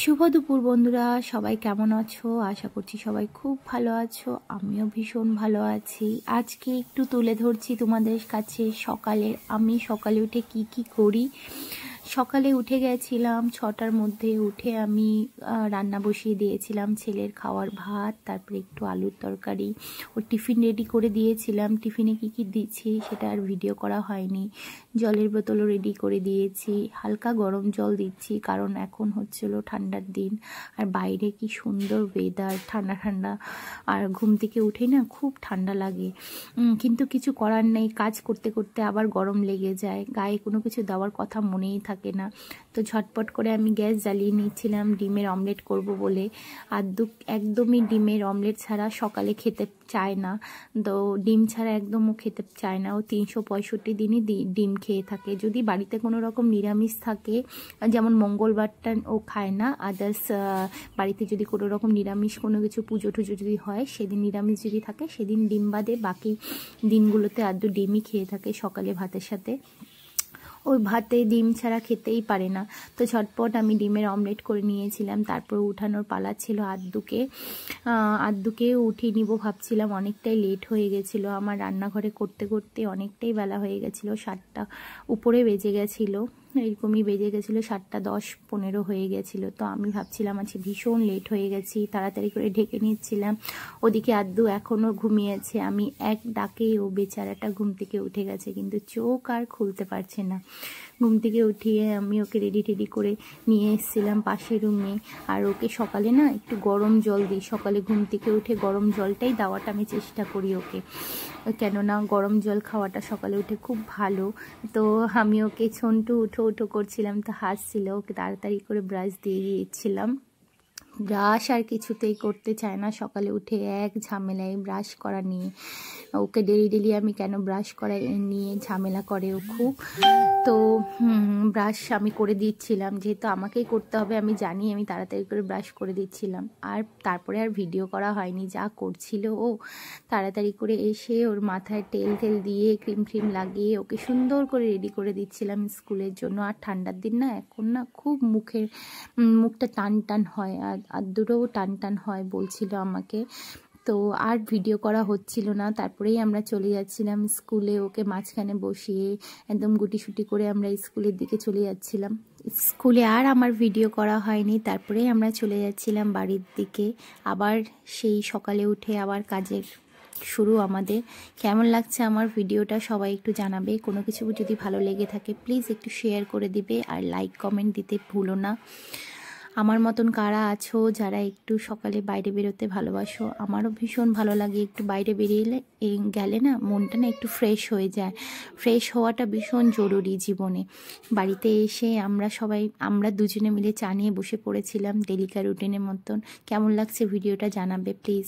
শুভ দুপুর বন্ধুরা, সবাই কেমন আছো? আশা করছি সবাই খুব ভালো আছো। আমিও ভীষণ ভালো আছি। আজকে একটু তুলে ধরছি তোমাদের কাছে আমি সকালে উঠে কি করি। সকালে উঠে গেছিলাম 6টার মধ্যে। উঠে আমি রান্না বসিয়ে দিয়েছিলাম, ছেলের খাওয়ার ভাত, তারপরে একটু আলুর তরকারি, ও টিফিন রেডি করে দিয়েছিলাম। টিফিনে কি দিচ্ছি সেটা আর ভিডিও করা হয়নি। জলের বোতলও রেডি করে দিয়েছি, হালকা গরম জল দিচ্ছি কারণ এখন হচ্ছিল ঠান্ডার দিন, আর বাইরে কি সুন্দর ওয়েদার, ঠান্ডা ঠান্ডা। আর ঘুম থেকে উঠে না খুব ঠান্ডা লাগে, কিন্তু কিছু করার নেই। কাজ করতে করতে আবার গরম লেগে যায়, গায়ে কোনো কিছু দেওয়ার কথা মনেই থাকে না। তো ঝটপট করে আমি গ্যাস জ্বালিয়ে নিচ্ছিলাম ডিমের অমলেট করব বলে। একদমই ডিমের অমলেট ছাড়া সকালে খেতে চায় না। তো ডিম ছাড়া একদমও খেতে চায় না। ও 365 দিনই ডিম খেয়ে থাকে। যদি বাড়িতে কোনো রকম নিরামিষ থাকে, যেমন মঙ্গলবারটা ও খায় না, আদার্স বাড়িতে যদি কোনো রকম নিরামিষ কোনো কিছু পুজো টুজো যদি হয়, সেদিন নিরামিষ যদি থাকে, সেদিন ডিম বাদে বাকি দিনগুলোতে আদৌ ডিমই খেয়ে থাকে সকালে ভাতের সাথে। ওই ভাতে ডিম ছাড়া খেতেই পারে না। তো ঝটপট আমি ডিমের অমলেট করে নিয়েছিলাম। তারপর উঠানোর পালা ছিল আদ্দুকে উঠিয়ে নিব ভাবছিলাম। অনেকটাই লেট হয়ে গেছিলো আমার, রান্নাঘরে করতে করতে অনেকটাই বেলা হয়ে গেছিলো। 7টা উপরে বেজে গেছিলো, এরকমই বেজে গেছিলো। 7:10-15 হয়ে গেছিলো। তো আমি ভাবছিলাম আজকে ভীষণ লেট হয়ে গেছি, তাড়াতাড়ি করে ঢেকে নিচ্ছিলাম। ওদিকে আদ্দু এখনও ঘুমিয়েছে। আমি এক ডাকেই ও বেচারাটা ঘুম থেকে উঠে গেছে, কিন্তু চোখ আর খুলতে পারছে না। ঘুম থেকে উঠিয়ে আমি ওকে রেডি করে নিয়ে এসেছিলাম পাশের রুমে। আর ওকে সকালে না একটু গরম জল দিই, সকালে ঘুম থেকে উঠে গরম জলটাই দেওয়াটা আমি চেষ্টা করি ওকে, কেননা গরম জল খাওয়াটা সকালে উঠে খুব ভালো। তো আমি ওকে ছন্টু উঠো করছিলাম, তো হাসছিল। ওকে তাড়াতাড়ি করে ব্রাশ দিয়ে দিয়েছিলাম। ব্রাশ আর কিছুতেই করতে চায় না সকালে উঠে, এক ঝামেলায় ব্রাশ করা নিয়ে। ওকে ডেলি আমি কেন ব্রাশ করা নিয়ে ঝামেলা করে ও খুব। তো ব্রাশ আমি করে দিচ্ছিলাম, যেহেতু আমাকেই করতে হবে আমি জানি, আমি তাড়াতাড়ি করে ব্রাশ করে দিচ্ছিলাম। আর তারপরে আর ভিডিও করা হয়নি। যা করছিল ও, তাড়াতাড়ি করে এসে ওর মাথায় তেল দিয়ে ক্রিম লাগিয়ে ওকে সুন্দর করে রেডি করে দিচ্ছিলাম স্কুলের জন্য। আর ঠান্ডার দিন না, এখন না খুব মুখটা টান হয়, আর আদ্দুরও টান হয় বলছিল আমাকে। তো আর ভিডিও করা হচ্ছিল না। তারপরেই আমরা চলে যাচ্ছিলাম স্কুলে। ওকে মাঝখানে বসিয়ে একদম গুটিসুটি করে আমরা স্কুলের দিকে চলে যাচ্ছিলাম। স্কুলে আর আমার ভিডিও করা হয়নি। তারপরেই আমরা চলে যাচ্ছিলাম বাড়ির দিকে। আবার সেই সকালে উঠে আবার কাজের শুরু আমাদের। কেমন লাগছে আমার ভিডিওটা সবাই একটু জানাবে। কোনো কিছু যদি ভালো লেগে থাকে প্লিজ একটু শেয়ার করে দিবে, আর লাইক কমেন্ট দিতে ভুলো না। আমার মতন কারা আছো যারা একটু সকালে বাইরে বেরোতে ভালোবাসো? আমারও ভীষণ ভালো লাগে, একটু বাইরে বেরিয়ে গেলে না মনটা না একটু ফ্রেশ হয়ে যায়। ফ্রেশ হওয়াটা ভীষণ জরুরি জীবনে। বাড়িতে এসে আমরা দুজনে মিলে চা নিয়ে বসে পড়েছিলাম ডেলিকার রুটিনের মতন। কেমন লাগছে ভিডিওটা জানাবে প্লিজ।